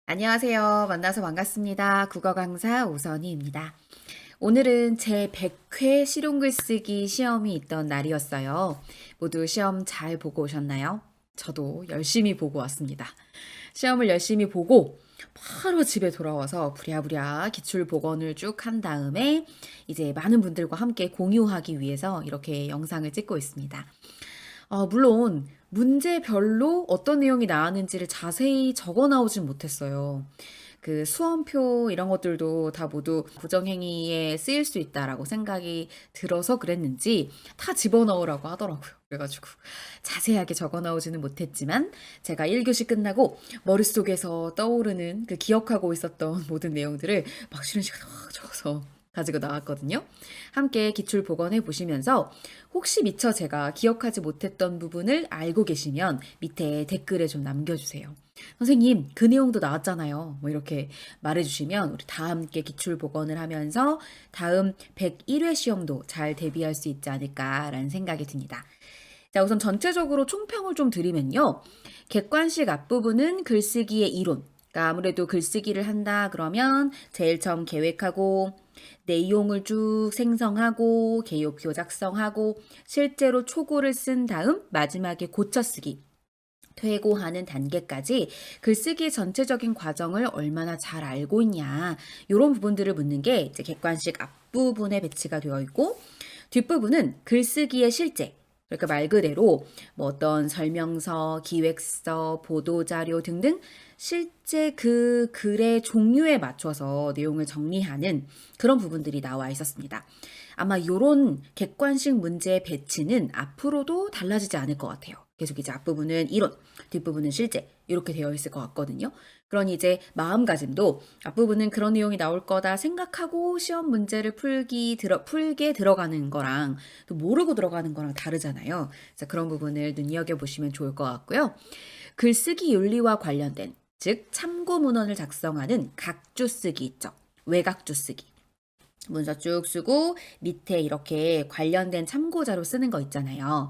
안녕하세요. 만나서 반갑습니다. 국어 강사 오선희입니다. 오늘은 제 100회 실용글쓰기 시험이 있던 날이었어요. 모두 시험 잘 보고 오셨나요? 저도 열심히 보고 왔습니다. 시험을 열심히 보고 바로 집에 돌아와서 부랴부랴 기출 복원을 쭉 한 다음에 이제 많은 분들과 함께 공유하기 위해서 이렇게 영상을 찍고 있습니다. 물론 문제별로 어떤 내용이 나왔는지를 자세히 적어 나오진 못했어요. 그 수험표 이런 것들도 다 모두 부정행위에 쓰일 수 있다라고 생각이 들어서 그랬는지 다 집어넣으라고 하더라고요. 그래가지고 자세하게 적어 나오지는 못했지만 제가 1교시 끝나고 머릿속에서 떠오르는 그 기억하고 있었던 모든 내용들을 막 쉬는 시간에 적어서 가지고 나왔거든요. 함께 기출 복원해 보시면서 혹시 미처 제가 기억하지 못했던 부분을 알고 계시면 밑에 댓글에 좀 남겨주세요. 선생님, 그 내용도 나왔잖아요. 뭐 이렇게 말해주시면 우리 다 함께 기출 복원을 하면서 다음 101회 시험도 잘 대비할 수 있지 않을까라는 생각이 듭니다. 자, 우선 전체적으로 총평을 좀 드리면요. 객관식 앞부분은 글쓰기의 이론. 그러니까 아무래도 글쓰기를 한다 그러면 제일 처음 계획하고 내용을 쭉 생성하고 개요표 작성하고 실제로 초고를 쓴 다음 마지막에 고쳐쓰기 퇴고하는 단계까지 글쓰기 전체적인 과정을 얼마나 잘 알고 있냐 이런 부분들을 묻는 게 이제 객관식 앞부분에 배치가 되어 있고 뒷부분은 글쓰기의 실제 그러니까 말 그대로 뭐 어떤 설명서, 기획서, 보도자료 등등 실제 그 글의 종류에 맞춰서 내용을 정리하는 그런 부분들이 나와 있었습니다. 아마 이런 객관식 문제의 배치는 앞으로도 달라지지 않을 것 같아요. 계속 이제 앞부분은 이론, 뒷부분은 실제 이렇게 되어 있을 것 같거든요. 그러니 이제 마음가짐도 앞부분은 그런 내용이 나올 거다 생각하고 시험 문제를 풀게 들어가는 거랑 또 모르고 들어가는 거랑 다르잖아요. 그래서 그런 부분을 눈여겨보시면 좋을 것 같고요. 글쓰기 윤리와 관련된 즉 참고 문헌을 작성하는 각주 쓰기 있죠. 외각주 쓰기. 문서 쭉 쓰고 밑에 이렇게 관련된 참고자료 쓰는 거 있잖아요.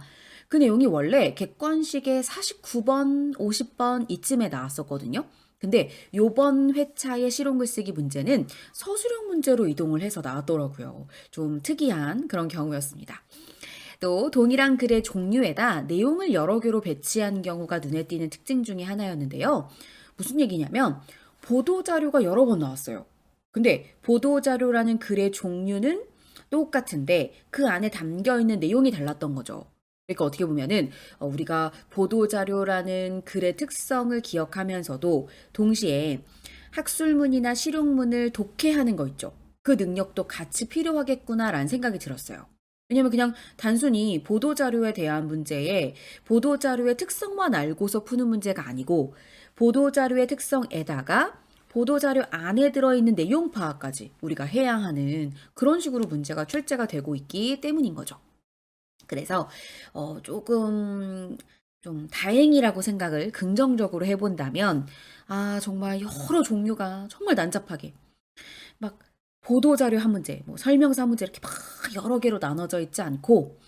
그 내용이 원래 객관식의 49번, 50번 이쯤에 나왔었거든요. 근데 요번 회차의 실용글쓰기 문제는 서술형 문제로 이동을 해서 나왔더라고요. 좀 특이한 그런 경우였습니다. 또 동일한 글의 종류에다 내용을 여러 개로 배치한 경우가 눈에 띄는 특징 중에 하나였는데요. 무슨 얘기냐면 보도자료가 여러 번 나왔어요. 근데 보도자료라는 글의 종류는 똑같은데 그 안에 담겨 있는 내용이 달랐던 거죠. 그러니까 어떻게 보면은 우리가 보도자료라는 글의 특성을 기억하면서도 동시에 학술문이나 실용문을 독해하는 거 있죠. 그 능력도 같이 필요하겠구나라는 생각이 들었어요. 왜냐면 그냥 단순히 보도자료에 대한 문제에 보도자료의 특성만 알고서 푸는 문제가 아니고 보도자료의 특성에다가 보도자료 안에 들어있는 내용 파악까지 우리가 해야 하는 그런 식으로 문제가 출제가 되고 있기 때문인 거죠. 그래서 조금 좀 다행이라고 생각을 긍정적으로 해본다면 정말 여러 종류가 정말 난잡하게 막 보도자료 한 문제, 뭐 설명서 한 문제 이렇게 막 여러 개로 나눠져 있지 않고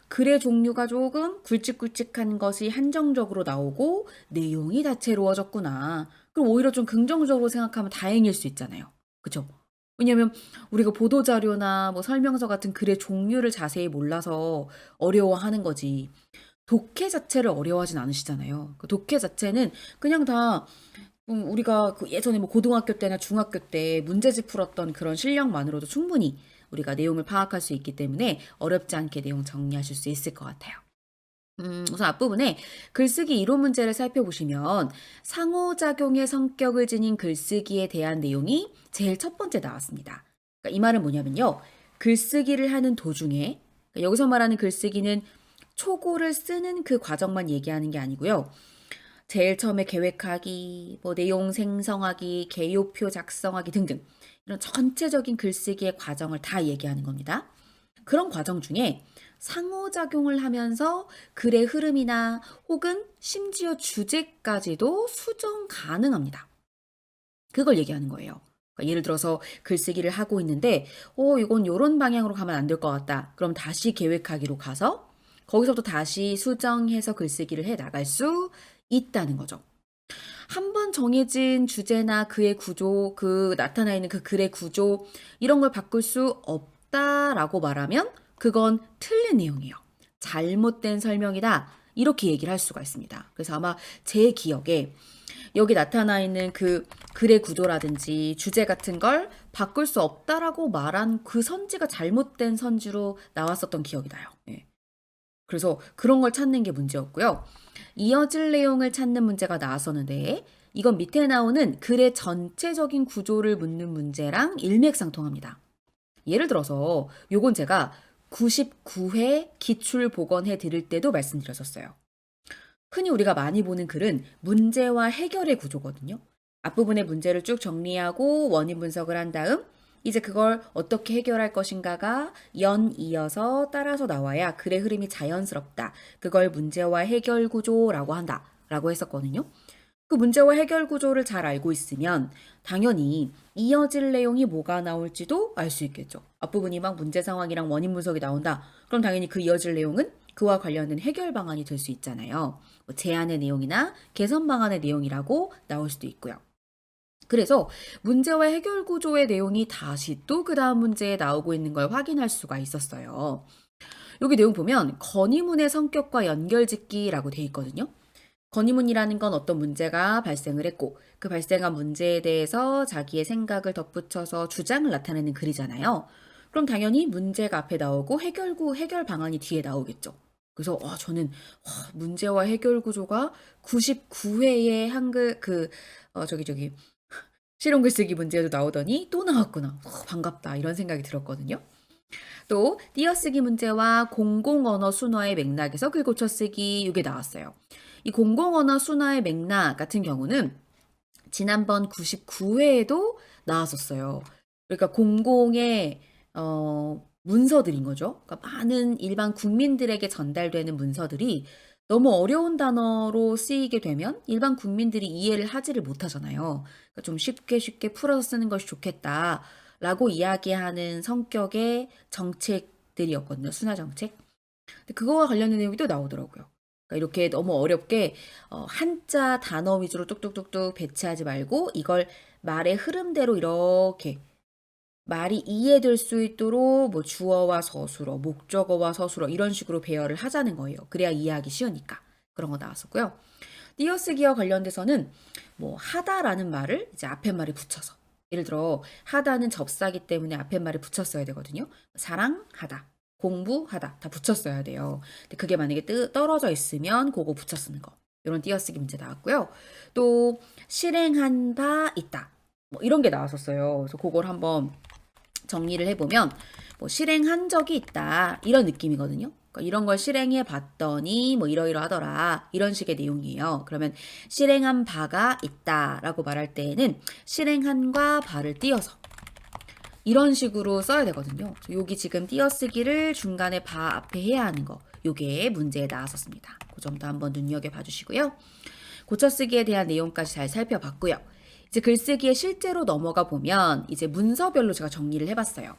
글의 종류가 조금 굵직굵직한 것이 한정적으로 나오고 내용이 다채로워졌구나. 그럼 오히려 좀 긍정적으로 생각하면 다행일 수 있잖아요. 그쵸? 왜냐면 우리가 보도자료나 뭐 설명서 같은 글의 종류를 자세히 몰라서 어려워하는 거지. 독해 자체를 어려워하진 않으시잖아요. 그 독해 자체는 그냥 다 우리가 그 예전에 뭐 고등학교 때나 중학교 때 문제집 풀었던 그런 실력만으로도 충분히 우리가 내용을 파악할 수 있기 때문에 어렵지 않게 내용 정리하실 수 있을 것 같아요. 우선 앞부분에 글쓰기 이론 문제를 살펴보시면 상호작용의 성격을 지닌 글쓰기에 대한 내용이 제일 첫 번째 나왔습니다. 그러니까 이 말은 뭐냐면요. 글쓰기를 하는 도중에, 그러니까 여기서 말하는 글쓰기는 초고를 쓰는 그 과정만 얘기하는 게 아니고요. 제일 처음에 계획하기, 뭐 내용 생성하기, 개요표 작성하기 등등 이런 전체적인 글쓰기의 과정을 다 얘기하는 겁니다. 그런 과정 중에 상호작용을 하면서 글의 흐름이나 혹은 심지어 주제까지도 수정 가능합니다. 그걸 얘기하는 거예요. 그러니까 예를 들어서 글쓰기를 하고 있는데, 이건 이런 방향으로 가면 안 될 것 같다. 그럼 다시 계획하기로 가서 거기서부터 다시 수정해서 글쓰기를 해 나갈 수 있다는 거죠. 한 번 정해진 주제나 그의 구조, 그 나타나 있는 그 글의 구조 이런 걸 바꿀 수 없다라고 말하면 그건 틀린 내용이에요. 잘못된 설명이다. 이렇게 얘기를 할 수가 있습니다. 그래서 아마 제 기억에 여기 나타나 있는 그 글의 구조라든지 주제 같은 걸 바꿀 수 없다라고 말한 그 선지가 잘못된 선지로 나왔었던 기억이 나요. 예. 그래서 그런 걸 찾는 게 문제였고요. 이어질 내용을 찾는 문제가 나왔었는데 이건 밑에 나오는 글의 전체적인 구조를 묻는 문제랑 일맥상통합니다. 예를 들어서 요건 제가 99회 기출 복원해 드릴 때도 말씀드렸었어요. 흔히 우리가 많이 보는 글은 문제와 해결의 구조거든요. 앞부분의 문제를 쭉 정리하고 원인 분석을 한 다음 이제 그걸 어떻게 해결할 것인가가 연이어서 따라서 나와야 글의 흐름이 자연스럽다. 그걸 문제와 해결 구조라고 한다. 라고 했었거든요. 그 문제와 해결 구조를 잘 알고 있으면 당연히 이어질 내용이 뭐가 나올지도 알 수 있겠죠. 앞부분이 막 문제 상황이랑 원인 분석이 나온다. 그럼 당연히 그 이어질 내용은 그와 관련된 해결 방안이 될 수 있잖아요. 뭐 제안의 내용이나 개선 방안의 내용이라고 나올 수도 있고요. 그래서 문제와 해결 구조의 내용이 다시 또 그 다음 문제에 나오고 있는 걸 확인할 수가 있었어요. 여기 내용 보면 건의문의 성격과 연결짓기라고 돼 있거든요. 건의문이라는 건 어떤 문제가 발생을 했고 그 발생한 문제에 대해서 자기의 생각을 덧붙여서 주장을 나타내는 글이잖아요. 그럼 당연히 문제가 앞에 나오고 해결 방안이 뒤에 나오겠죠. 그래서 저는 문제와 해결 구조가 99회의 한글 실용 글쓰기 문제도 나오더니 또 나왔구나. 반갑다. 이런 생각이 들었거든요. 또 띄어쓰기 문제와 공공언어 순화의 맥락에서 글 고쳐쓰기 이게 나왔어요. 이 공공언어 순화의 맥락 같은 경우는 지난번 99회에도 나왔었어요. 그러니까 공공의 문서들인 거죠. 그러니까 많은 일반 국민들에게 전달되는 문서들이 너무 어려운 단어로 쓰이게 되면 일반 국민들이 이해를 하지를 못하잖아요. 그러니까 좀 쉽게 풀어서 쓰는 것이 좋겠다라고 이야기하는 성격의 정책들이었거든요. 순화 정책. 근데 그거와 관련된 내용이 또 나오더라고요. 그러니까 이렇게 너무 어렵게 한자 단어 위주로 뚝뚝뚝뚝 배치하지 말고 이걸 말의 흐름대로 이렇게 말이 이해될 수 있도록 뭐 주어와 서술어, 목적어와 서술어 이런 식으로 배열을 하자는 거예요. 그래야 이해하기 쉬우니까. 그런 거 나왔었고요. 띄어쓰기와 관련돼서는 뭐 하다라는 말을 이제 앞에 말에 붙여서 예를 들어 하다는 접사기 때문에 앞에 말에 붙였어야 되거든요. 사랑하다, 공부하다 다 붙였어야 돼요. 근데 그게 만약에 떨어져 있으면 그거 붙여 쓰는 거. 이런 띄어쓰기 문제 나왔고요. 또 실행한 바 있다. 뭐 이런 게 나왔었어요. 그래서 그걸 한번 정리를 해보면 뭐 실행한 적이 있다 이런 느낌이거든요. 그러니까 이런 걸 실행해 봤더니 뭐 이러이러하더라 이런 식의 내용이에요. 그러면 실행한 바가 있다라고 말할 때에는 실행한과 바를 띄어서 이런 식으로 써야 되거든요. 여기 지금 띄어쓰기를 중간에 바 앞에 해야 하는 거 요게 문제에 나왔었습니다. 그 점도 한번 눈여겨봐 주시고요. 고쳐쓰기에 대한 내용까지 잘 살펴봤고요. 이제 글쓰기에 실제로 넘어가 보면 이제 문서별로 제가 정리를 해봤어요.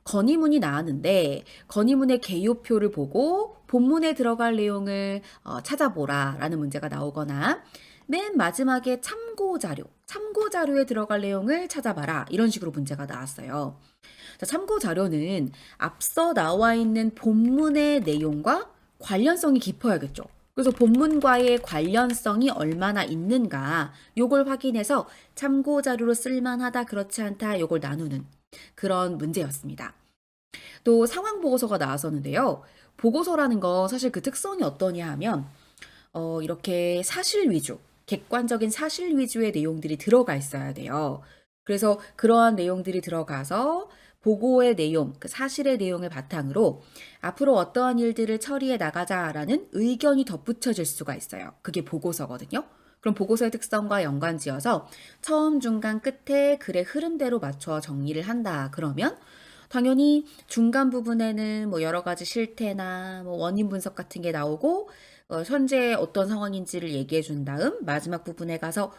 건의문이 나왔는데 건의문의 개요표를 보고 본문에 들어갈 내용을 찾아보라 라는 문제가 나오거나 맨 마지막에 참고자료에 들어갈 내용을 찾아봐라 이런 식으로 문제가 나왔어요. 자, 참고자료는 앞서 나와 있는 본문의 내용과 관련성이 깊어야겠죠. 그래서 본문과의 관련성이 얼마나 있는가 요걸 확인해서 참고자료로 쓸만하다 그렇지 않다 요걸 나누는 그런 문제였습니다. 또 상황보고서가 나왔었는데요. 보고서라는 거 사실 그 특성이 어떠냐 하면 이렇게 사실 위주, 객관적인 사실 위주의 내용들이 들어가 있어야 돼요. 그래서 그러한 내용들이 들어가서 보고의 내용, 그 사실의 내용을 바탕으로 앞으로 어떠한 일들을 처리해 나가자라는 의견이 덧붙여질 수가 있어요. 그게 보고서거든요. 그럼 보고서의 특성과 연관지어서 처음, 중간, 끝에 글의 흐름대로 맞춰 정리를 한다. 그러면 당연히 중간 부분에는 뭐 여러 가지 실태나 뭐 원인 분석 같은 게 나오고 현재 어떤 상황인지를 얘기해 준 다음 마지막 부분에 가서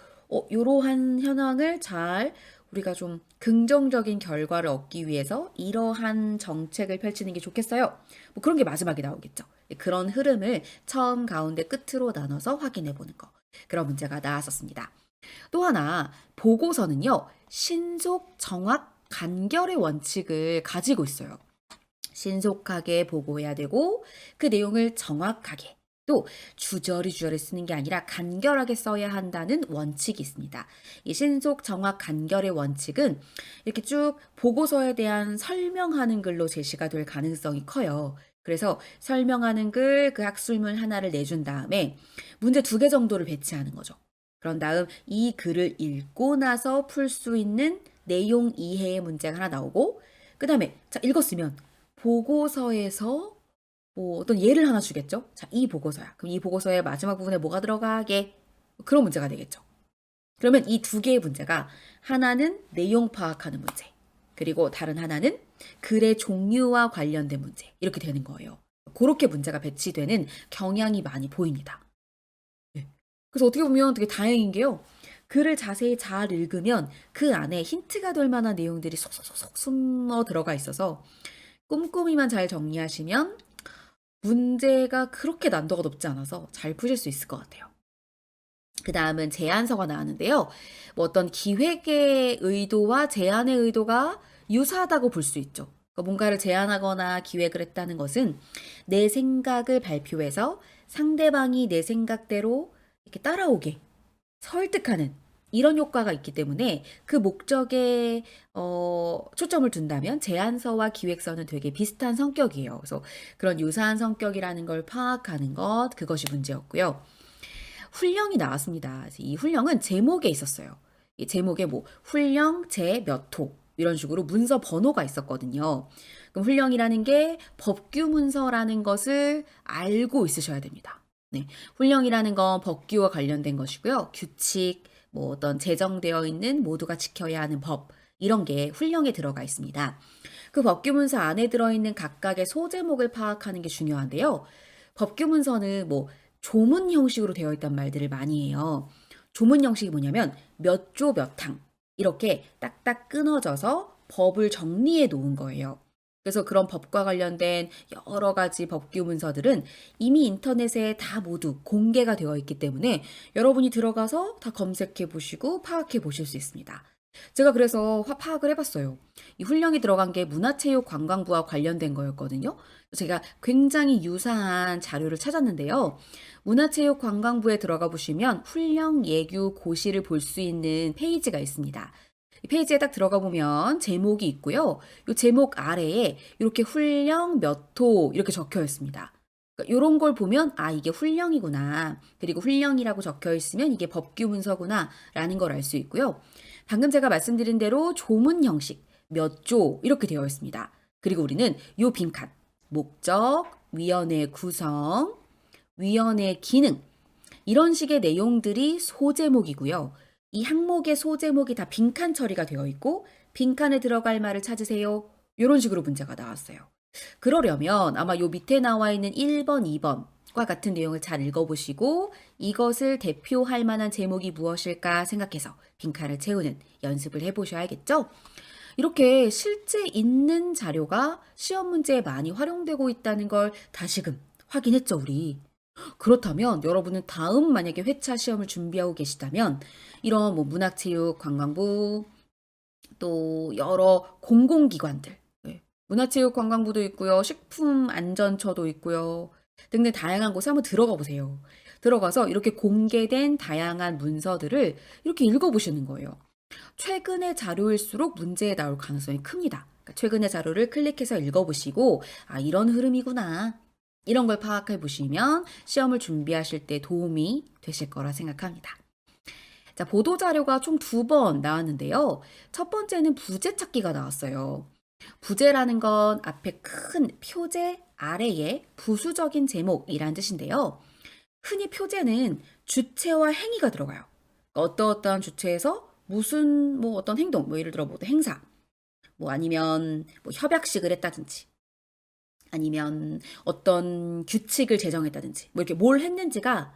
이러한 현황을 잘 우리가 좀 긍정적인 결과를 얻기 위해서 이러한 정책을 펼치는 게 좋겠어요. 뭐 그런 게 마지막에 나오겠죠. 그런 흐름을 처음, 가운데, 끝으로 나눠서 확인해 보는 거. 그런 문제가 나왔었습니다. 또 하나, 보고서는요, 신속, 정확, 간결의 원칙을 가지고 있어요. 신속하게 보고해야 되고 그 내용을 정확하게 또 주저리 쓰는 게 아니라 간결하게 써야 한다는 원칙이 있습니다. 이 신속, 정확, 간결의 원칙은 이렇게 쭉 보고서에 대한 설명하는 글로 제시가 될 가능성이 커요. 그래서 설명하는 글, 그 학술문 하나를 내준 다음에 문제 2개 정도를 배치하는 거죠. 그런 다음 이 글을 읽고 나서 풀 수 있는 내용 이해의 문제가 하나 나오고 그 다음에 자 읽었으면 보고서에서 뭐 어떤 예를 하나 주겠죠. 자, 이 보고서야. 그럼 이 보고서의 마지막 부분에 뭐가 들어가게? 그런 문제가 되겠죠. 그러면 이 2개의 문제가 하나는 내용 파악하는 문제, 그리고 다른 하나는 글의 종류와 관련된 문제 이렇게 되는 거예요. 그렇게 문제가 배치되는 경향이 많이 보입니다. 네. 그래서 어떻게 보면 되게 다행인 게요. 글을 자세히 잘 읽으면 그 안에 힌트가 될 만한 내용들이 속속속 숨어 들어가 있어서 꼼꼼히만 잘 정리하시면 문제가 그렇게 난도가 높지 않아서 잘 푸실 수 있을 것 같아요. 그 다음은 제안서가 나왔는데요. 뭐 어떤 기획의 의도와 제안의 의도가 유사하다고 볼 수 있죠. 그러니까 뭔가를 제안하거나 기획을 했다는 것은 내 생각을 발표해서 상대방이 내 생각대로 이렇게 따라오게 설득하는 이런 효과가 있기 때문에 그 목적에 초점을 둔다면 제안서와 기획서는 되게 비슷한 성격이에요. 그래서 그런 유사한 성격이라는 걸 파악하는 것, 그것이 문제였고요. 훈령이 나왔습니다. 이 훈령은 제목에 있었어요. 이 제목에 뭐 훈령 제 몇 호 이런 식으로 문서 번호가 있었거든요. 그럼 훈령이라는 게 법규 문서라는 것을 알고 있으셔야 됩니다. 네, 훈령이라는 건 법규와 관련된 것이고요. 규칙, 뭐 어떤 제정되어 있는 모두가 지켜야 하는 법 이런 게 훈령에 들어가 있습니다. 그 법규 문서 안에 들어있는 각각의 소제목을 파악하는 게 중요한데요. 법규 문서는 뭐 조문 형식으로 되어 있단 말들을 많이 해요. 조문 형식이 뭐냐면 몇 조 몇 항 이렇게 딱딱 끊어져서 법을 정리해 놓은 거예요. 그래서 그런 법과 관련된 여러 가지 법규 문서들은 이미 인터넷에 다 모두 공개가 되어 있기 때문에 여러분이 들어가서 다 검색해 보시고 파악해 보실 수 있습니다. 제가 그래서 파악을 해봤어요. 이 훈령이 들어간 게 문화체육관광부와 관련된 거였거든요. 제가 굉장히 유사한 자료를 찾았는데요. 문화체육관광부에 들어가 보시면 훈령 예규 고시를 볼 수 있는 페이지가 있습니다. 이 페이지에 딱 들어가 보면 제목이 있고요. 이 제목 아래에 이렇게 훈령 몇 호 이렇게 적혀 있습니다. 그러니까 이런 걸 보면 아 이게 훈령이구나. 그리고 훈령이라고 적혀 있으면 이게 법규 문서구나 라는 걸 알 수 있고요. 방금 제가 말씀드린 대로 조문 형식 몇 조 이렇게 되어 있습니다. 그리고 우리는 요 빈칸 목적, 위원회 구성, 위원회 기능 이런 식의 내용들이 소제목이고요. 이 항목의 소제목이 다 빈칸 처리가 되어 있고 빈칸에 들어갈 말을 찾으세요. 이런 식으로 문제가 나왔어요. 그러려면 아마 요 밑에 나와 있는 1번, 2번과 같은 내용을 잘 읽어보시고 이것을 대표할 만한 제목이 무엇일까 생각해서 빈칸을 채우는 연습을 해보셔야겠죠? 이렇게 실제 있는 자료가 시험 문제에 많이 활용되고 있다는 걸 다시금 확인했죠, 우리. 그렇다면 여러분은 다음 만약에 회차 시험을 준비하고 계시다면 이런 뭐 문화체육관광부 또 여러 공공기관들 문화체육관광부도 있고요. 식품안전처도 있고요. 등등 다양한 곳에 한번 들어가 보세요. 들어가서 이렇게 공개된 다양한 문서들을 이렇게 읽어보시는 거예요. 최근의 자료일수록 문제에 나올 가능성이 큽니다. 그러니까 최근의 자료를 클릭해서 읽어보시고 아 이런 흐름이구나. 이런 걸 파악해 보시면 시험을 준비하실 때 도움이 되실 거라 생각합니다. 자, 보도자료가 총 2번 나왔는데요. 첫 번째는 부재 찾기가 나왔어요. 부재라는 건 앞에 큰 표제 아래에 부수적인 제목이란 뜻인데요. 흔히 표제는 주체와 행위가 들어가요. 어떠어떠한 주체에서 무슨 뭐 어떤 행동, 뭐 예를 들어 뭐 행사, 뭐 아니면 뭐 협약식을 했다든지, 아니면 어떤 규칙을 제정했다든지, 뭐 이렇게 뭘 했는지가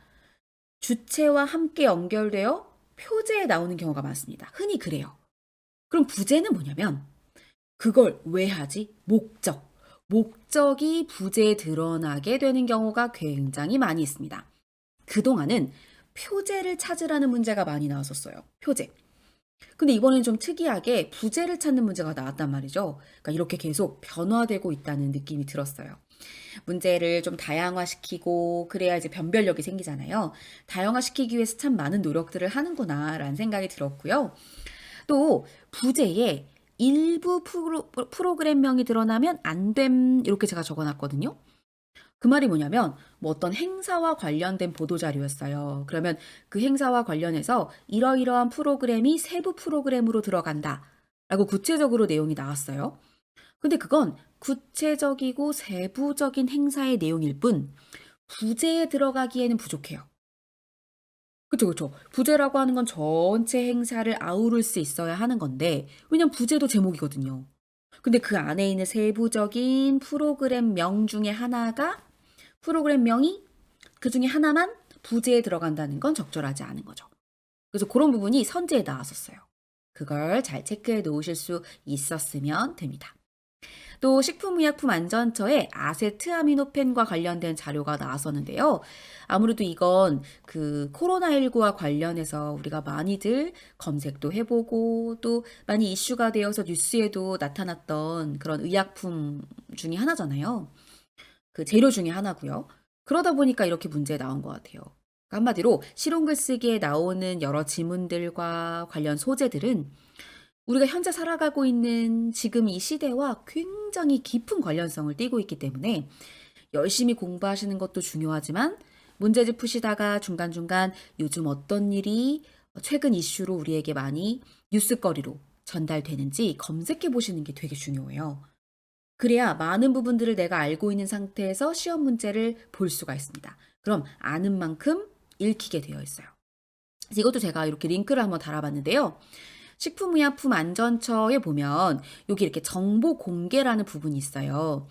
주체와 함께 연결되어 표제에 나오는 경우가 많습니다. 흔히 그래요. 그럼 부재는 뭐냐면 그걸 왜 하지? 목적. 목적이 부재에 드러나게 되는 경우가 굉장히 많이 있습니다. 그동안은 표제를 찾으라는 문제가 많이 나왔었어요. 표제. 근데 이번엔 좀 특이하게 부재를 찾는 문제가 나왔단 말이죠. 그러니까 이렇게 계속 변화되고 있다는 느낌이 들었어요. 문제를 좀 다양화시키고 그래야 이제 변별력이 생기잖아요. 다양화시키기 위해서 참 많은 노력들을 하는구나라는 생각이 들었고요. 또 부재에 일부 프로그램명이 드러나면 안 됨 이렇게 제가 적어놨거든요. 그 말이 뭐냐면 뭐 어떤 행사와 관련된 보도자료였어요. 그러면 그 행사와 관련해서 이러이러한 프로그램이 세부 프로그램으로 들어간다 라고 구체적으로 내용이 나왔어요. 근데 그건 구체적이고 세부적인 행사의 내용일 뿐 부제에 들어가기에는 부족해요. 그쵸, 그쵸. 부제라고 하는 건 전체 행사를 아우를 수 있어야 하는 건데, 왜냐면 부제도 제목이거든요. 근데 그 안에 있는 세부적인 프로그램명 중에 하나가, 프로그램명이 그 중에 하나만 부제에 들어간다는 건 적절하지 않은 거죠. 그래서 그런 부분이 선제에 나왔었어요. 그걸 잘 체크해 놓으실 수 있었으면 됩니다. 또 식품의약품안전처의 아세트아미노펜과 관련된 자료가 나왔었는데요. 아무래도 이건 그 코로나19와 관련해서 우리가 많이들 검색도 해보고 또 많이 이슈가 되어서 뉴스에도 나타났던 그런 의약품 중에 하나잖아요. 그 재료 중에 하나고요. 그러다 보니까 이렇게 문제 나온 것 같아요. 그러니까 한마디로 실용글쓰기에 나오는 여러 지문들과 관련 소재들은 우리가 현재 살아가고 있는 지금 이 시대와 굉장히 깊은 관련성을 띠고 있기 때문에 열심히 공부하시는 것도 중요하지만 문제집 푸시다가 중간중간 요즘 어떤 일이 최근 이슈로 우리에게 많이 뉴스거리로 전달되는지 검색해 보시는 게 되게 중요해요. 그래야 많은 부분들을 내가 알고 있는 상태에서 시험 문제를 볼 수가 있습니다. 그럼 아는 만큼 읽히게 되어 있어요. 그래서 이것도 제가 이렇게 링크를 한번 달아봤는데요. 식품의약품안전처에 보면 여기 이렇게 정보 공개라는 부분이 있어요.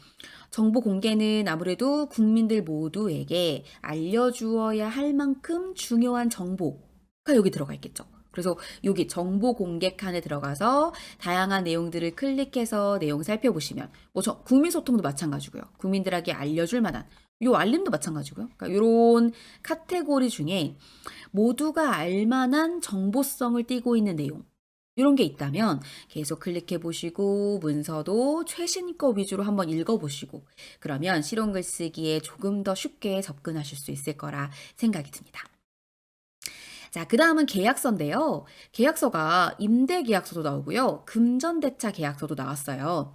정보 공개는 아무래도 국민들 모두에게 알려주어야 할 만큼 중요한 정보가 여기 들어가 있겠죠. 그래서 여기 정보 공개 칸에 들어가서 다양한 내용들을 클릭해서 내용 살펴보시면 뭐 국민 소통도 마찬가지고요. 국민들에게 알려줄 만한 요 알림도 마찬가지고요. 그러니까 이런 카테고리 중에 모두가 알만한 정보성을 띠고 있는 내용 이런 게 있다면 계속 클릭해 보시고 문서도 최신 거 위주로 한번 읽어 보시고 그러면 실용 글쓰기에 조금 더 쉽게 접근하실 수 있을 거라 생각이 듭니다. 자, 그 다음은 계약서인데요. 계약서가 임대계약서도 나오고요. 금전대차 계약서도 나왔어요.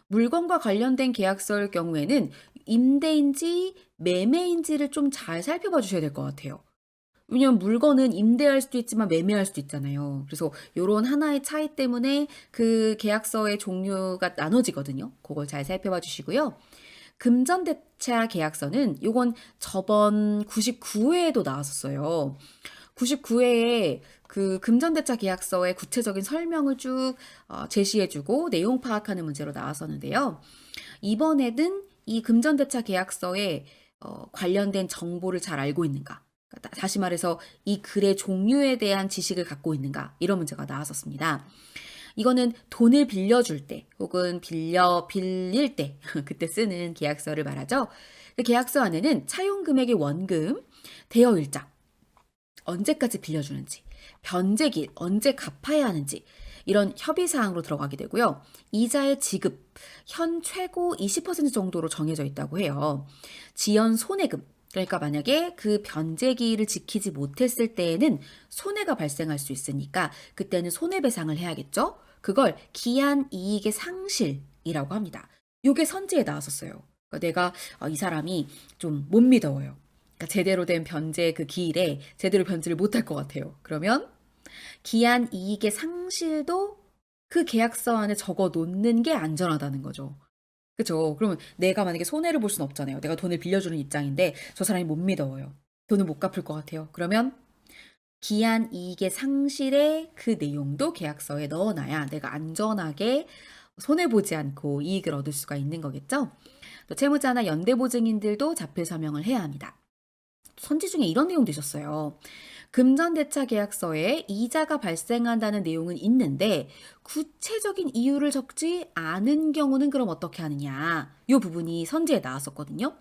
물건과 관련된 계약서일 경우에는 임대인지 매매인지를 좀 잘 살펴봐 주셔야 될 것 같아요. 왜냐면 물건은 임대할 수도 있지만 매매할 수도 있잖아요. 그래서 요런 하나의 차이 때문에 그 계약서의 종류가 나눠지거든요. 그걸 잘 살펴봐 주시고요. 금전대차 계약서는 요건 저번 99회에도 나왔었어요. 99회에 그 금전대차 계약서의 구체적인 설명을 쭉 제시해주고 내용 파악하는 문제로 나왔었는데요. 이번에는 이 금전대차 계약서에 관련된 정보를 잘 알고 있는가? 다시 말해서 이 글의 종류에 대한 지식을 갖고 있는가? 이런 문제가 나왔었습니다. 이거는 돈을 빌려줄 때 혹은 빌릴 때 그때 쓰는 계약서를 말하죠. 그 계약서 안에는 차용 금액의 원금, 대여 일자, 언제까지 빌려주는지, 변제길, 언제 갚아야 하는지 이런 협의사항으로 들어가게 되고요. 이자의 지급, 현 최고 20% 정도로 정해져 있다고 해요. 지연 손해금, 그러니까 만약에 그 변제기일을 지키지 못했을 때에는 손해가 발생할 수 있으니까 그때는 손해배상을 해야겠죠. 그걸 기한 이익의 상실이라고 합니다. 이게 선지에 나왔었어요. 그러니까 내가 이 사람이 좀 못 믿어요. 그러니까 제대로 된 변제 그 기일에 제대로 변제를 못할 것 같아요. 그러면 기한 이익의 상실도 그 계약서 안에 적어 놓는 게 안전하다는 거죠. 그죠? 그러면 내가 만약에 손해를 볼 수는 없잖아요. 내가 돈을 빌려주는 입장인데 저 사람이 못 믿어요. 돈을 못 갚을 것 같아요. 그러면 기한 이익의 상실의 그 내용도 계약서에 넣어놔야 내가 안전하게 손해보지 않고 이익을 얻을 수가 있는 거겠죠? 또 채무자나 연대보증인들도 자필 서명을 해야 합니다. 선지 중에 이런 내용도 있었어요. 금전대차 계약서에 이자가 발생한다는 내용은 있는데 구체적인 이유를 적지 않은 경우는 그럼 어떻게 하느냐. 이 부분이 선지에 나왔었거든요.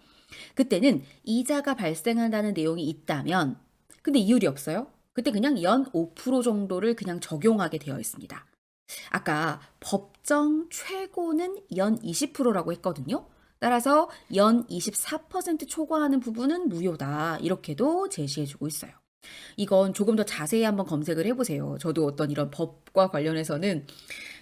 그때는 이자가 발생한다는 내용이 있다면 근데 이율이 없어요. 그때 그냥 연 5% 정도를 그냥 적용하게 되어 있습니다. 아까 법정 최고는 연 20%라고 했거든요. 따라서 연 24% 초과하는 부분은 무효다. 이렇게도 제시해주고 있어요. 이건 조금 더 자세히 한번 검색을 해보세요. 저도 어떤 이런 법과 관련해서는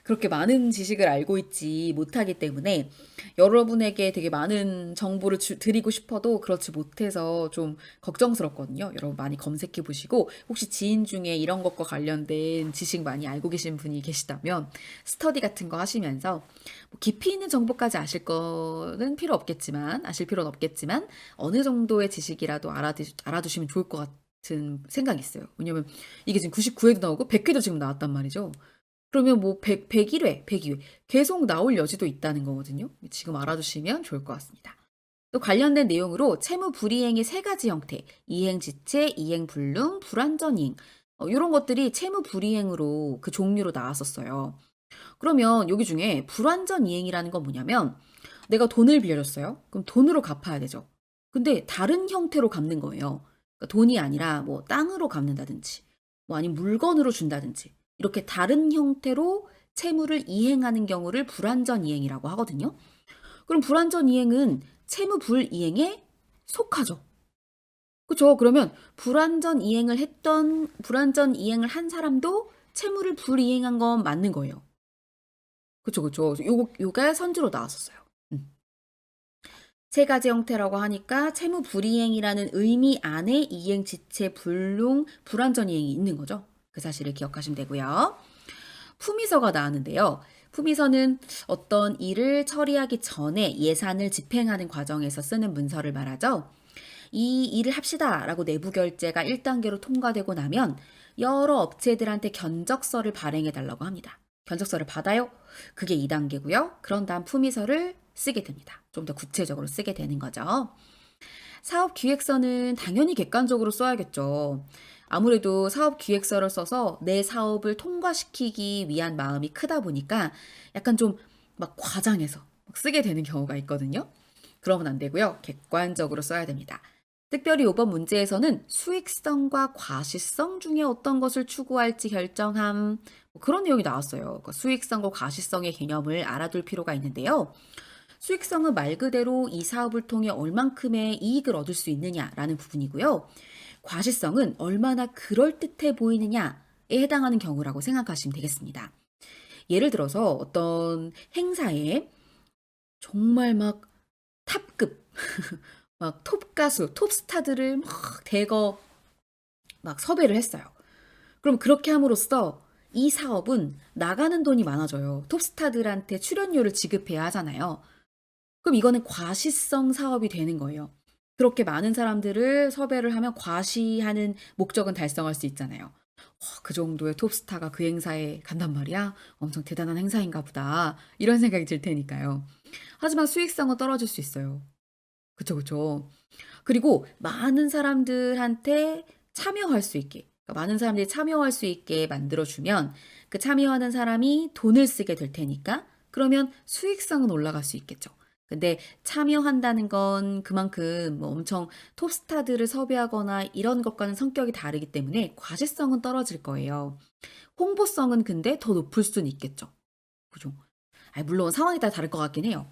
그렇게 많은 지식을 알고 있지 못하기 때문에 여러분에게 되게 많은 정보를 드리고 싶어도 그렇지 못해서 좀 걱정스럽거든요. 여러분 많이 검색해 보시고 혹시 지인 중에 이런 것과 관련된 지식 많이 알고 계신 분이 계시다면 스터디 같은 거 하시면서 뭐 깊이 있는 정보까지 아실 거는 필요 없겠지만 아실 필요는 없겠지만 어느 정도의 지식이라도 알아두시면 좋을 것 같은 생각이 있어요. 왜냐면 이게 지금 99회도 나오고 100회도 지금 나왔단 말이죠. 그러면 뭐 101회, 102회 계속 나올 여지도 있다는 거거든요. 지금 알아두시면 좋을 것 같습니다. 또 관련된 내용으로 채무 불이행의 세 가지 형태, 이행지체, 이행불능, 불완전이행 이런 것들이 채무 불이행으로 그 종류로 나왔었어요. 그러면 여기 중에 불완전이행이라는 건 뭐냐면 내가 돈을 빌려줬어요. 그럼 돈으로 갚아야 되죠. 근데 다른 형태로 갚는 거예요. 그러니까 돈이 아니라 뭐 땅으로 갚는다든지 뭐 아니면 물건으로 준다든지 이렇게 다른 형태로 채무를 이행하는 경우를 불완전 이행이라고 하거든요. 그럼 불완전 이행은 채무 불이행에 속하죠. 그렇죠? 그러면 불완전 이행을 한 사람도 채무를 불이행한 건 맞는 거예요. 그쵸, 그쵸. 요게 선주로 나왔었어요. 세 가지 형태라고 하니까 채무 불이행이라는 의미 안에 이행, 지체, 불능, 불완전 이행이 있는 거죠. 그 사실을 기억하시면 되고요. 품위서가 나왔는데요. 품위서는 어떤 일을 처리하기 전에 예산을 집행하는 과정에서 쓰는 문서를 말하죠. 이 일을 합시다라고 내부 결제가 1단계로 통과되고 나면 여러 업체들한테 견적서를 발행해 달라고 합니다. 견적서를 받아요. 그게 2단계고요. 그런 다음 품위서를 쓰게 됩니다. 좀 더 구체적으로 쓰게 되는 거죠. 사업 기획서는 당연히 객관적으로 써야겠죠. 아무래도 사업 기획서를 써서 내 사업을 통과시키기 위한 마음이 크다 보니까 약간 좀 막 과장해서 막 쓰게 되는 경우가 있거든요. 그러면 안 되고요. 객관적으로 써야 됩니다. 특별히 이번 문제에서는 수익성과 과시성 중에 어떤 것을 추구할지 결정함 뭐 그런 내용이 나왔어요. 그러니까 수익성과 과시성의 개념을 알아둘 필요가 있는데요. 수익성은 말 그대로 이 사업을 통해 얼만큼의 이익을 얻을 수 있느냐라는 부분이고요. 과시성은 얼마나 그럴듯해 보이느냐에 해당하는 경우라고 생각하시면 되겠습니다. 예를 들어서 어떤 행사에 정말 막 탑급, 막 톱가수, 톱스타들을 막 대거 막 섭외를 했어요. 그럼 그렇게 함으로써 이 사업은 나가는 돈이 많아져요. 톱스타들한테 출연료를 지급해야 하잖아요. 그럼 이거는 과시성 사업이 되는 거예요. 그렇게 많은 사람들을 섭외를 하면 과시하는 목적은 달성할 수 있잖아요. 와, 그 정도의 톱스타가 그 행사에 간단 말이야? 엄청 대단한 행사인가 보다. 이런 생각이 들 테니까요. 하지만 수익성은 떨어질 수 있어요. 그쵸, 그쵸. 그리고 많은 사람들한테 참여할 수 있게, 그러니까 많은 사람들이 참여할 수 있게 만들어주면 그 참여하는 사람이 돈을 쓰게 될 테니까 그러면 수익성은 올라갈 수 있겠죠. 근데 참여한다는 건 그만큼 뭐 엄청 톱스타들을 섭외하거나 이런 것과는 성격이 다르기 때문에 과시성은 떨어질 거예요. 홍보성은 근데 더 높을 수는 있겠죠. 그죠? 아니, 물론 상황에 따라 다를 것 같긴 해요.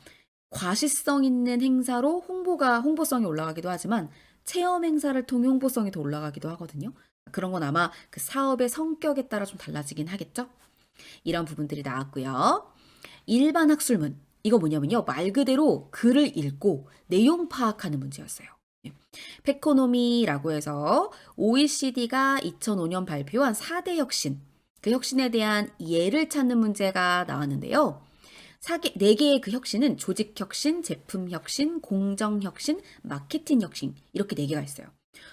과시성 있는 행사로 홍보성이 올라가기도 하지만 체험 행사를 통해 홍보성이 더 올라가기도 하거든요. 그런 건 아마 그 사업의 성격에 따라 좀 달라지긴 하겠죠. 이런 부분들이 나왔고요. 일반 학술문. 이거 뭐냐면요. 말 그대로 글을 읽고 내용 파악하는 문제였어요. 예. 페코노미라고 해서 OECD가 2005년 발표한 4대 혁신, 그 혁신에 대한 예를 찾는 문제가 나왔는데요. 4개의 그 혁신은 조직 혁신, 제품 혁신, 공정 혁신, 마케팅 혁신 이렇게 4개가 있어요.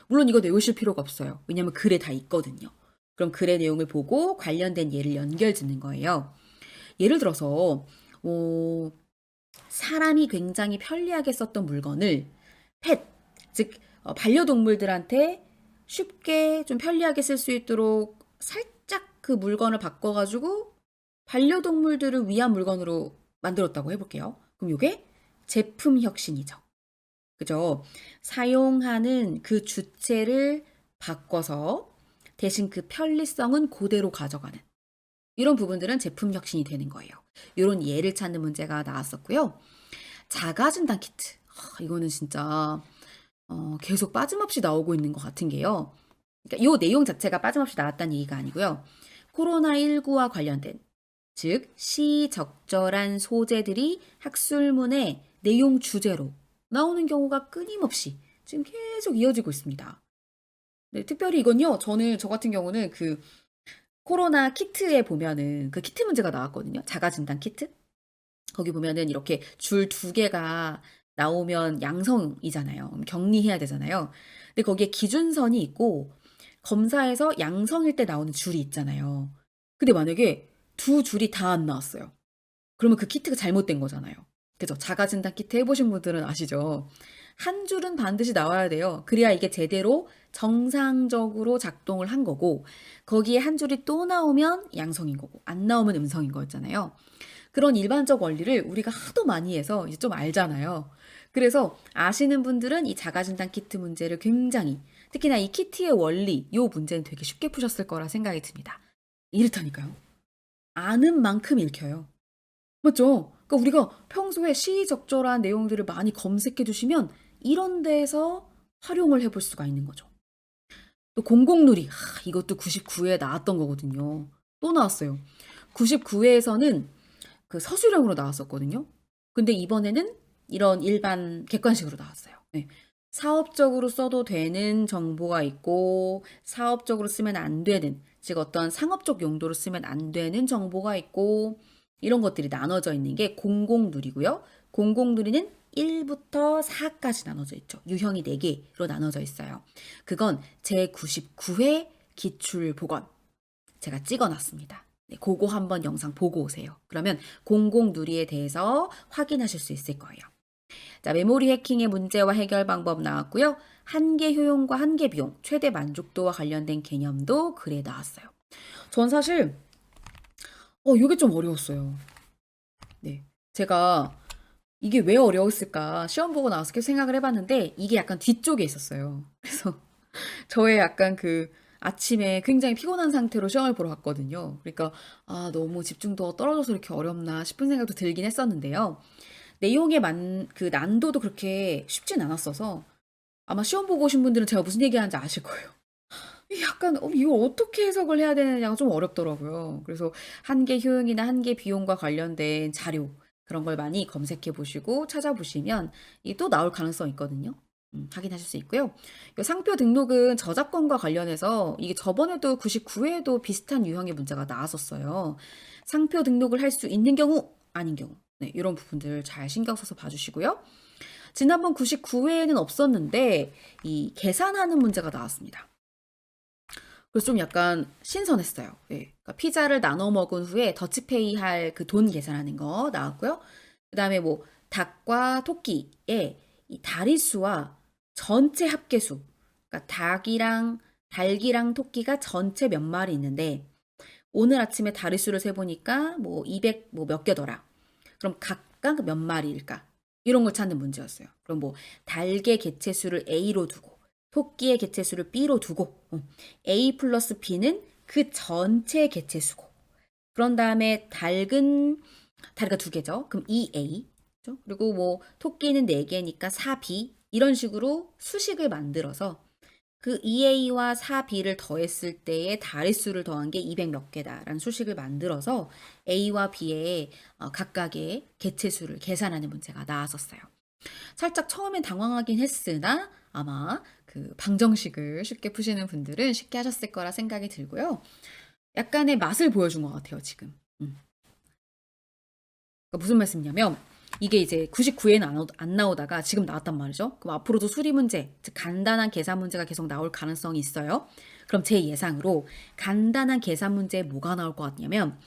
물론 이거 외우실 필요가 없어요. 왜냐하면 글에 다 있거든요. 그럼 글의 내용을 보고 관련된 예를 연결 짓는 거예요. 예를 들어서 사람이 굉장히 편리하게 썼던 물건을 펫, 즉 반려동물들한테 쉽게 좀 편리하게 쓸 수 있도록 살짝 그 물건을 바꿔가지고 반려동물들을 위한 물건으로 만들었다고 해볼게요. 그럼 이게 제품 혁신이죠. 그죠? 사용하는 그 주체를 바꿔서 대신 그 편리성은 그대로 가져가는 이런 부분들은 제품 혁신이 되는 거예요. 이런 예를 찾는 문제가 나왔었고요. 자가진단 키트. 이거는 진짜 계속 빠짐없이 나오고 있는 것 같은 게요. 그러니까 요 내용 자체가 빠짐없이 나왔다는 얘기가 아니고요. 코로나19와 관련된 즉 시적절한 소재들이 학술문의 내용 주제로 나오는 경우가 끊임없이 지금 계속 이어지고 있습니다. 네, 특별히 이건요. 저 같은 경우는 그 코로나 키트에 보면은 그 키트 문제가 나왔거든요. 자가진단 키트. 거기 보면은 이렇게 줄 두 개가 나오면 양성이잖아요. 격리해야 되잖아요. 근데 거기에 기준선이 있고 검사에서 양성일 때 나오는 줄이 있잖아요. 근데 만약에 두 줄이 다 안 나왔어요. 그러면 그 키트가 잘못된 거잖아요. 그죠? 자가진단 키트 해보신 분들은 아시죠? 한 줄은 반드시 나와야 돼요. 그래야 이게 제대로 정상적으로 작동을 한 거고, 거기에 한 줄이 또 나오면 양성인 거고, 안 나오면 음성인 거였잖아요. 그런 일반적 원리를 우리가 하도 많이 해서 이제 좀 알잖아요. 그래서 아시는 분들은 이 자가진단 키트 문제를 굉장히, 특히나 이 키트의 원리, 요 문제는 되게 쉽게 푸셨을 거라 생각이 듭니다. 이렇다니까요. 아는 만큼 읽혀요. 맞죠? 그러니까 우리가 평소에 시의적절한 내용들을 많이 검색해 두시면 이런 데에서 활용을 해볼 수가 있는 거죠. 또 공공누리, 이것도 99회에 나왔던 거거든요. 또 나왔어요. 99회에서는 그 서술형으로 나왔었거든요. 근데 이번에는 이런 일반 객관식으로 나왔어요. 네. 사업적으로 써도 되는 정보가 있고 사업적으로 쓰면 안 되는, 즉 어떤 상업적 용도로 쓰면 안 되는 정보가 있고 이런 것들이 나눠져 있는 게 공공누리고요. 공공누리는 1부터 4까지 나눠져 있죠. 유형이 4개로 나눠져 있어요. 그건 제99회 기출보건 제가 찍어놨습니다. 네, 그거 한번 영상 보고 오세요. 그러면 공공누리에 대해서 확인하실 수 있을 거예요. 자, 메모리 해킹의 문제와 해결 방법 나왔고요. 한계 효용과 한계 비용, 최대 만족도와 관련된 개념도 글에 나왔어요. 전 사실 이게 좀 어려웠어요. 네. 제가 이게 왜 어려웠을까 시험 보고 나와서 계속 생각을 해봤는데 이게 약간 뒤쪽에 있었어요. 그래서 저의 약간 그 아침에 굉장히 피곤한 상태로 시험을 보러 갔거든요. 그러니까 너무 집중도가 떨어져서 이렇게 어렵나 싶은 생각도 들긴 했었는데요. 내용의 그 난도도 그렇게 쉽진 않았어서 아마 시험 보고 오신 분들은 제가 무슨 얘기하는지 아실 거예요. 이게 약간 이거 어떻게 해석을 해야 되느냐가 좀 어렵더라고요. 그래서 한계 효용이나 한계 비용과 관련된 자료 그런 걸 많이 검색해 보시고 찾아보시면 이게 또 나올 가능성이 있거든요. 확인하실 수 있고요. 이 상표 등록은 저작권과 관련해서 이게 저번에도 99회에도 비슷한 유형의 문제가 나왔었어요. 상표 등록을 할 수 있는 경우, 아닌 경우. 네, 이런 부분들 잘 신경 써서 봐주시고요. 지난번 99회에는 없었는데 이 계산하는 문제가 나왔습니다. 그래서 좀 약간 신선했어요. 예. 그러니까 피자를 나눠 먹은 후에 더치페이 할 그 돈 계산하는 거 나왔고요. 그다음에 뭐 닭과 토끼의 이 다리수와 전체 합계수. 그러니까 닭이랑 토끼가 전체 몇 마리 있는데 오늘 아침에 다리수를 세 보니까 뭐 200 뭐 몇 개더라. 그럼 각각 몇 마리일까? 이런 걸 찾는 문제였어요. 그럼 뭐 닭의 개체수를 A로 두고 토끼의 개체수를 B로 두고 A 플러스 B는 그 전체 개체수고 그런 다음에 다리가 2개죠. 그럼 2A 그리고 뭐 토끼는 4개니까 4B 이런 식으로 수식을 만들어서 그 2A와 4B를 더했을 때의 다리수를 더한 게 200 몇 개다라는 수식을 만들어서 A와 B의 각각의 개체수를 계산하는 문제가 나왔었어요. 살짝 처음엔 당황하긴 했으나 아마 그 방정식을 쉽게 푸시는 분들은 쉽게 하셨을 거라 생각이 들고요. 약간의 맛을 보여준 것 같아요, 지금. 그러니까 무슨 말씀이냐면 이게 이제 99회는 안 나오다가 지금 나왔단 말이죠. 그럼 앞으로도 수리 문제, 즉 간단한 계산 문제가 계속 나올 가능성이 있어요. 그럼 제 예상으로 간단한 계산 문제에 뭐가 나올 것 같냐면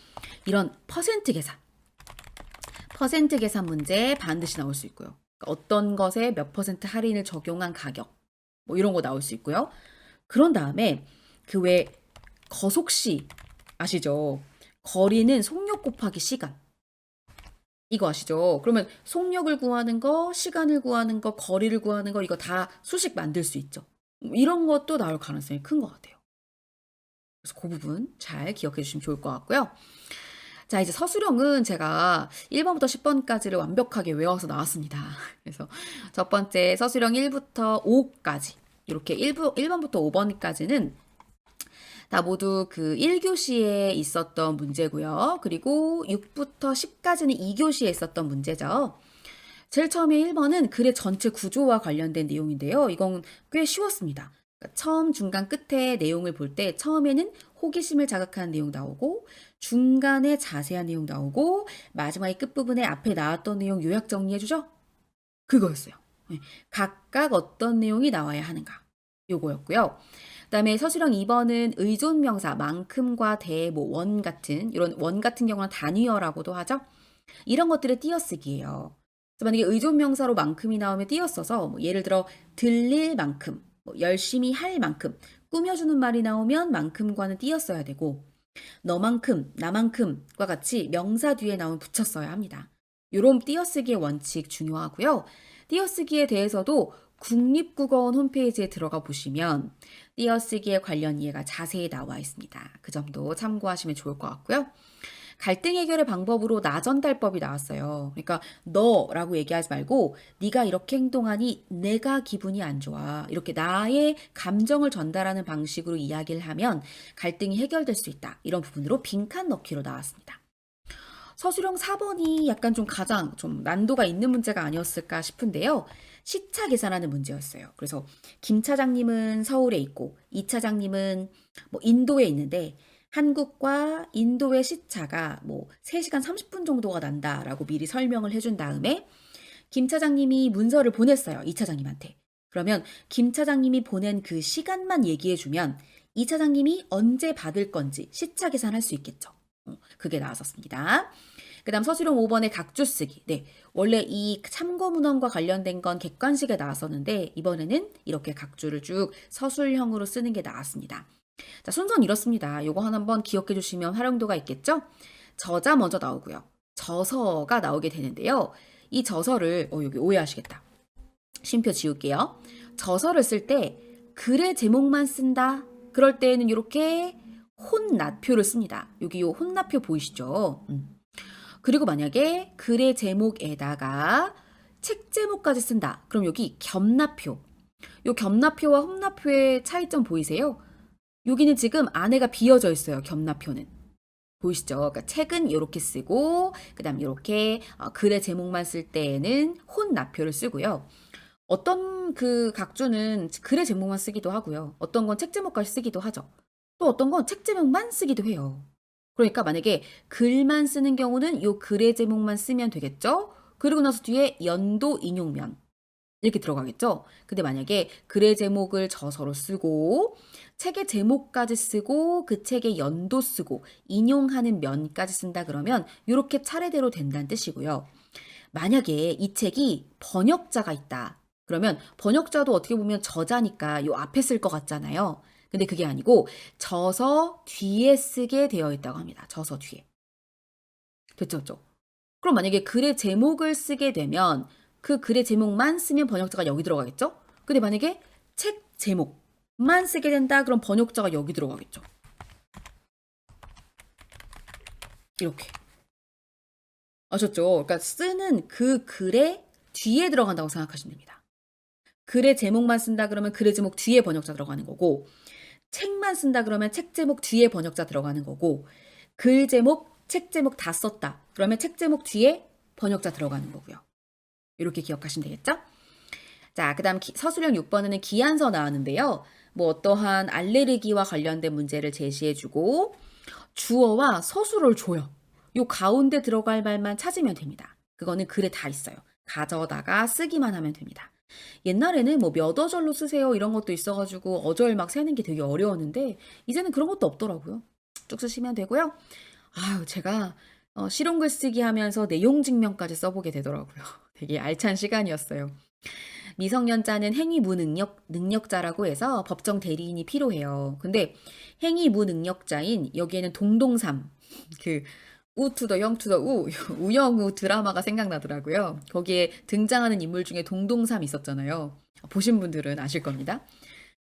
이런 퍼센트 계산 문제 반드시 나올 수 있고요. 그러니까 어떤 것에 몇 퍼센트 할인을 적용한 가격 뭐 이런 거 나올 수 있고요. 그런 다음에 그 외 거속시 아시죠? 거리는 속력 곱하기 시간. 이거 아시죠? 그러면 속력을 구하는 거, 시간을 구하는 거, 거리를 구하는 거 이거 다 수식 만들 수 있죠. 이런 것도 나올 가능성이 큰 것 같아요. 그래서 그 부분 잘 기억해 주시면 좋을 것 같고요. 자, 이제 서술형은 제가 1 번부터 10 번까지를 완벽하게 외워서 나왔습니다. 그래서 첫 번째 서술형 1 부터 5 까지 이렇게 1 번부터 5 번까지는 다 모두 그 1 교시에 있었던 문제고요. 그리고 6 부터 10 까지는 2 교시에 있었던 문제죠. 제일 처음에 1 번은 글의 전체 구조와 관련된 내용인데요. 이건 꽤 쉬웠습니다. 그러니까 처음, 중간, 끝에 내용을 볼 때 처음에는 호기심을 자극하는 내용 나오고 중간에 자세한 내용 나오고 마지막에 끝부분에 앞에 나왔던 내용 요약 정리해 주죠? 그거였어요. 네. 각각 어떤 내용이 나와야 하는가. 요거였고요. 그다음에 서술형 2번은 의존명사 만큼과 대, 뭐 원 같은 이런 원 같은 경우는 단위어라고도 하죠. 이런 것들의 띄어쓰기예요. 그래서 만약에 의존명사로 만큼이 나오면 띄어써서 뭐 예를 들어 들릴 만큼, 뭐 열심히 할 만큼, 꾸며주는 말이 나오면 만큼과는 띄어써야 되고 너만큼, 나만큼과 같이 명사 뒤에 나오면 붙였어야 합니다. 요런 띄어쓰기의 원칙 중요하고요. 띄어쓰기에 대해서도 국립국어원 홈페이지에 들어가 보시면 띄어쓰기에 관련 이해가 자세히 나와 있습니다. 그 점도 참고하시면 좋을 것 같고요. 갈등 해결의 방법으로 나전달법이 나왔어요. 그러니까 너라고 얘기하지 말고 네가 이렇게 행동하니 내가 기분이 안 좋아. 이렇게 나의 감정을 전달하는 방식으로 이야기를 하면 갈등이 해결될 수 있다. 이런 부분으로 빈칸 넣기로 나왔습니다. 서술형 4번이 약간 좀 가장 좀 난도가 있는 문제가 아니었을까 싶은데요. 시차 계산하는 문제였어요. 그래서 김 차장님은 서울에 있고 이 차장님은 뭐 인도에 있는데 한국과 인도의 시차가 뭐 3시간 30분 정도가 난다라고 미리 설명을 해준 다음에 김 차장님이 문서를 보냈어요. 이 차장님한테. 그러면 김 차장님이 보낸 그 시간만 얘기해주면 이 차장님이 언제 받을 건지 시차 계산할 수 있겠죠. 그게 나왔었습니다. 그 다음 서술형 5번의 각주 쓰기. 네, 원래 이 참고문헌과 관련된 건 객관식에 나왔었는데 이번에는 이렇게 각주를 쭉 서술형으로 쓰는 게 나왔습니다. 자, 순서는 이렇습니다. 요거 한번 기억해 주시면 활용도가 있겠죠? 저자 먼저 나오고요. 저서가 나오게 되는데요. 이 저서를 여기 오해하시겠다. 쉼표 지울게요. 저서를 쓸 때 글의 제목만 쓴다. 그럴 때에는 이렇게 혼나표를 씁니다. 여기 요 혼나표 보이시죠? 그리고 만약에 글의 제목에다가 책 제목까지 쓴다. 그럼 여기 겸나표. 요 겸나표와 혼나표의 차이점 보이세요? 여기는 지금 안에가 비어져 있어요. 겸나표는. 보이시죠? 그러니까 책은 이렇게 쓰고 그다음 이렇게 글의 제목만 쓸 때에는 혼나표를 쓰고요. 어떤 그 각주는 글의 제목만 쓰기도 하고요. 어떤 건 책 제목까지 쓰기도 하죠. 또 어떤 건 책 제목만 쓰기도 해요. 그러니까 만약에 글만 쓰는 경우는 요 글의 제목만 쓰면 되겠죠? 그리고 나서 뒤에 연도 인용면 이렇게 들어가겠죠? 근데 만약에 글의 제목을 저서로 쓰고 책의 제목까지 쓰고 그 책의 연도 쓰고 인용하는 면까지 쓴다 그러면 이렇게 차례대로 된다는 뜻이고요. 만약에 이 책이 번역자가 있다. 그러면 번역자도 어떻게 보면 저자니까 요 앞에 쓸 것 같잖아요. 근데 그게 아니고 저서 뒤에 쓰게 되어 있다고 합니다. 저서 뒤에. 됐죠? 그럼 만약에 글의 제목을 쓰게 되면 그 글의 제목만 쓰면 번역자가 여기 들어가겠죠? 근데 만약에 책 제목만 쓰게 된다 그럼 번역자가 여기 들어가겠죠. 이렇게. 아셨죠? 그러니까 쓰는 그 글의 뒤에 들어간다고 생각하시면 됩니다. 글의 제목만 쓴다 그러면 글의 제목 뒤에 번역자 들어가는 거고 책만 쓴다 그러면 책 제목 뒤에 번역자 들어가는 거고 글 제목, 책 제목 다 썼다. 그러면 책 제목 뒤에 번역자 들어가는 거고요. 이렇게 기억하시면 되겠죠? 자, 그 다음 서술형 6번에는 기한서 나왔는데요. 뭐 어떠한 알레르기와 관련된 문제를 제시해주고 주어와 서술을 줘요. 요 가운데 들어갈 말만 찾으면 됩니다. 그거는 글에 다 있어요. 가져다가 쓰기만 하면 됩니다. 옛날에는 뭐 몇 어절로 쓰세요 이런 것도 있어가지고 어절 막 세는 게 되게 어려웠는데 이제는 그런 것도 없더라고요. 쭉 쓰시면 되고요. 아유, 제가 실용글 쓰기 하면서 내용 증명까지 써보게 되더라고요. 되게 알찬 시간이었어요. 미성년자는 행위 무능력자라고 해서 법정 대리인이 필요해요. 근데 행위 무능력자인 여기에는 동동삼 그 우투더 영투더 우 우영우 드라마가 생각나더라고요. 거기에 등장하는 인물 중에 동동삼 있었잖아요. 보신 분들은 아실 겁니다.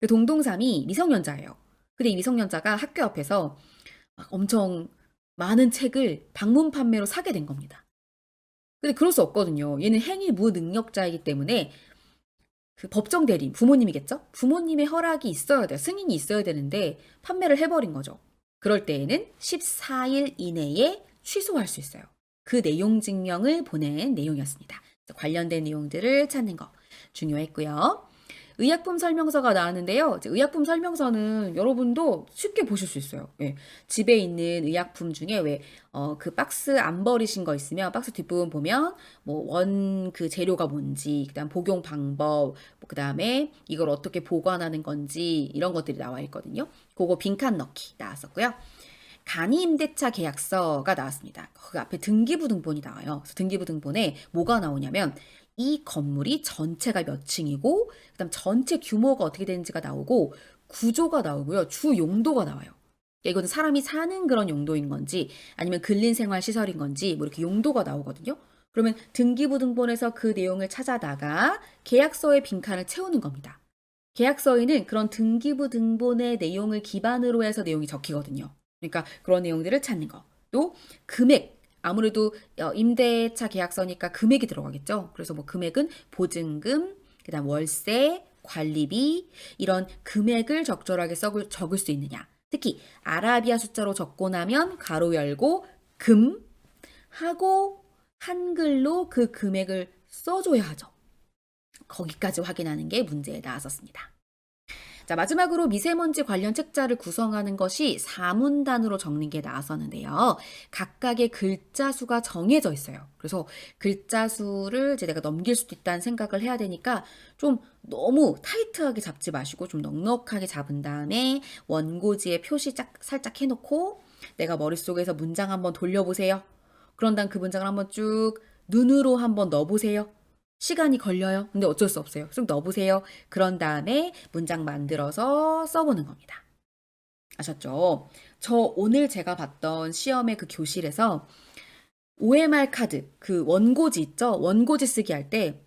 그 동동삼이 미성년자예요. 근데 이 미성년자가 학교 앞에서 막 엄청 많은 책을 방문 판매로 사게 된 겁니다. 근데 그럴 수 없거든요. 얘는 행위 무능력자이기 때문에 그 법정 대리인, 부모님이겠죠? 부모님의 허락이 있어야 돼요. 승인이 있어야 되는데 판매를 해버린 거죠. 그럴 때에는 14일 이내에 취소할 수 있어요. 그 내용 증명을 보낸 내용이었습니다. 관련된 내용들을 찾는 거 중요했고요. 의약품 설명서가 나왔는데요. 의약품 설명서는 여러분도 쉽게 보실 수 있어요. 예. 집에 있는 의약품 중에 왜, 그 박스 안 버리신 거 있으면 박스 뒷부분 보면 뭐 원 그 재료가 뭔지, 그다음 복용 방법, 뭐 그다음에 이걸 어떻게 보관하는 건지 이런 것들이 나와 있거든요. 그거 빈칸 넣기 나왔었고요. 간이 임대차 계약서가 나왔습니다. 그 앞에 등기부등본이 나와요. 그래서 등기부등본에 뭐가 나오냐면 이 건물이 전체가 몇 층이고 그다음 전체 규모가 어떻게 되는지가 나오고 구조가 나오고요. 주 용도가 나와요. 그러니까 이거는 사람이 사는 그런 용도인 건지 아니면 근린생활 시설인 건지 뭐 이렇게 용도가 나오거든요. 그러면 등기부등본에서 그 내용을 찾아다가 계약서의 빈칸을 채우는 겁니다. 계약서에는 그런 등기부등본의 내용을 기반으로 해서 내용이 적히거든요. 그러니까 그런 내용들을 찾는 거. 또 금액. 아무래도 임대차 계약서니까 금액이 들어가겠죠. 그래서 뭐 금액은 보증금, 그다음 월세, 관리비 이런 금액을 적절하게 적을 수 있느냐. 특히 아라비아 숫자로 적고 나면 가로 열고 금 하고 한글로 그 금액을 써줘야 하죠. 거기까지 확인하는 게 문제에 나왔었습니다. 자, 마지막으로 미세먼지 관련 책자를 구성하는 것이 사문단으로 적는 게 나왔었는데요. 각각의 글자 수가 정해져 있어요. 그래서 글자 수를 이제 내가 넘길 수도 있다는 생각을 해야 되니까 좀 너무 타이트하게 잡지 마시고 좀 넉넉하게 잡은 다음에 원고지에 표시 살짝 해놓고 내가 머릿속에서 문장 한번 돌려보세요. 그런 다음 그 문장을 한번 쭉 눈으로 한번 넣어보세요. 시간이 걸려요. 근데 어쩔 수 없어요. 좀 넣어보세요. 그런 다음에 문장 만들어서 써보는 겁니다. 아셨죠? 저 오늘 제가 봤던 시험의 그 교실에서 OMR 카드, 그 원고지 있죠? 원고지 쓰기 할 때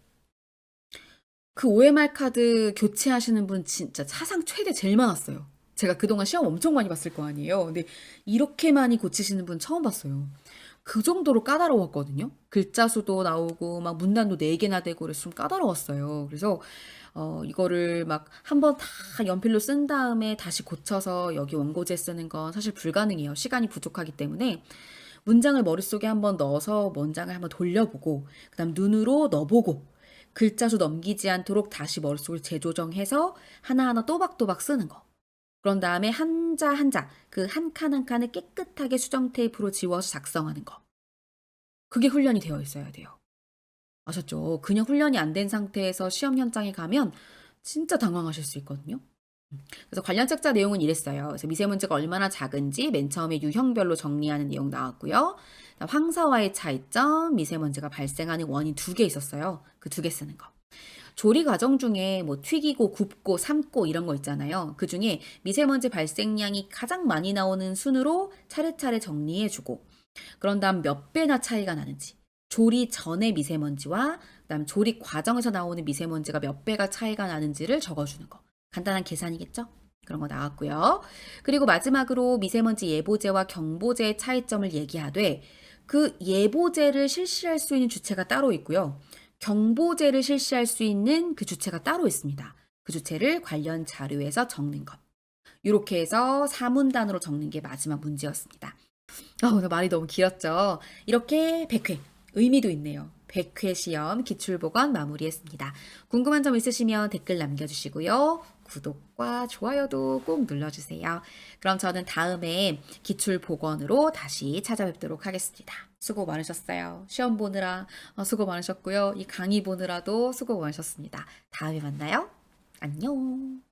그 OMR 카드 교체하시는 분 진짜 사상 최대 제일 많았어요. 제가 그동안 시험 엄청 많이 봤을 거 아니에요. 근데 이렇게 많이 고치시는 분 처음 봤어요. 그 정도로 까다로웠거든요. 글자 수도 나오고 막 문단도 4개나 되고 그래서 좀 까다로웠어요. 그래서 이거를 막 한번 다 연필로 쓴 다음에 다시 고쳐서 여기 원고지에 쓰는 건 사실 불가능해요. 시간이 부족하기 때문에 문장을 머릿속에 한번 넣어서 문장을 한번 돌려보고 그다음 눈으로 넣어보고 글자 수 넘기지 않도록 다시 머릿속을 재조정해서 하나하나 또박또박 쓰는 거. 그런 다음에 한자 한자 그 한 칸 한 칸을 깨끗하게 수정 테이프로 지워서 작성하는 거. 그게 훈련이 되어 있어야 돼요. 아셨죠? 그냥 훈련이 안 된 상태에서 시험 현장에 가면 진짜 당황하실 수 있거든요. 그래서 관련 책자 내용은 이랬어요. 그래서 미세먼지가 얼마나 작은지 맨 처음에 유형별로 정리하는 내용 나왔고요. 황사와의 차이점, 미세먼지가 발생하는 원인 2개 있었어요. 그 2개 쓰는 거. 조리 과정 중에 뭐 튀기고 굽고 삶고 이런 거 있잖아요. 그 중에 미세먼지 발생량이 가장 많이 나오는 순으로 차례차례 정리해주고 그런 다음 몇 배나 차이가 나는지 조리 전의 미세먼지와 그다음 조리 과정에서 나오는 미세먼지가 몇 배가 차이가 나는지를 적어주는 거. 간단한 계산이겠죠? 그런 거 나왔고요. 그리고 마지막으로 미세먼지 예보제와 경보제의 차이점을 얘기하되 그 예보제를 실시할 수 있는 주체가 따로 있고요. 경보제를 실시할 수 있는 그 주체가 따로 있습니다. 그 주체를 관련 자료에서 적는 것. 이렇게 해서 사문단으로 적는 게 마지막 문제였습니다. 오늘 말이 너무 길었죠? 이렇게 100회, 의미도 있네요. 100회 시험 기출보관 마무리했습니다. 궁금한 점 있으시면 댓글 남겨주시고요. 구독과 좋아요도 꼭 눌러주세요. 그럼 저는 다음에 기출보건으로 다시 찾아뵙도록 하겠습니다. 수고 많으셨어요. 시험 보느라 수고 많으셨고요. 이 강의 보느라도 수고 많으셨습니다. 다음에 만나요. 안녕.